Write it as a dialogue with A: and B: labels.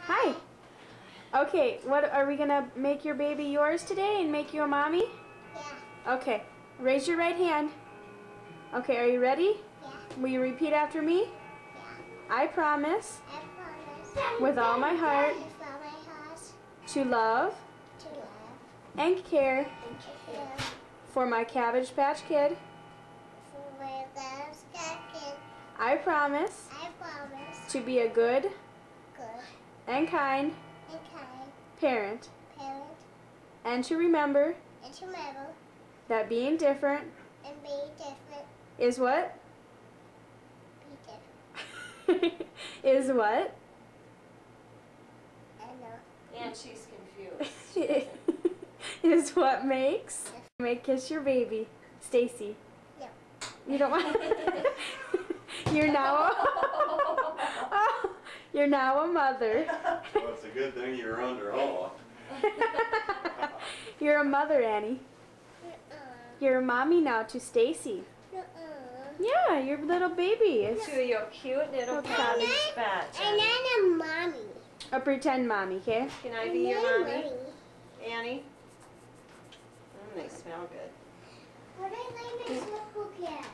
A: Hi. Okay, what are we gonna make your baby yours today and make you a mommy?
B: Yeah.
A: Okay, raise your right hand. Okay, are you ready?
B: Yeah.
A: Will you repeat after me?
B: Yeah.
A: I promise,
B: I promise.
A: with all my heart,
B: With all my heart.
A: to love
B: To love.
A: and care
B: And care.
A: for my Cabbage Patch Kid.
B: For my love's kid.
A: I promise
B: I promise.
A: to be a good
B: Good.
A: and kind
B: And kind.
A: parent,
B: Parent.
A: and to remember
B: And to remember.
A: that being different
B: And be different.
A: is what?
B: Be different.
A: Is what?
B: I know.
C: And she's confused.
A: Is what makes. May kiss your baby, Stacy.
B: No.
A: You don't want. You're now. You're now a mother.
D: Well, it's a good thing you're under all.
A: You're a mother, Annie. You're a mommy now to Stacy. Yeah, your little baby. It's
C: To your cute little
A: Okay.
C: Cabbage Patch.
B: And I'm a mommy.
A: a pretend mommy, okay?
C: Can I be your mommy, Annie? They smell good.
B: What did I name this little cat?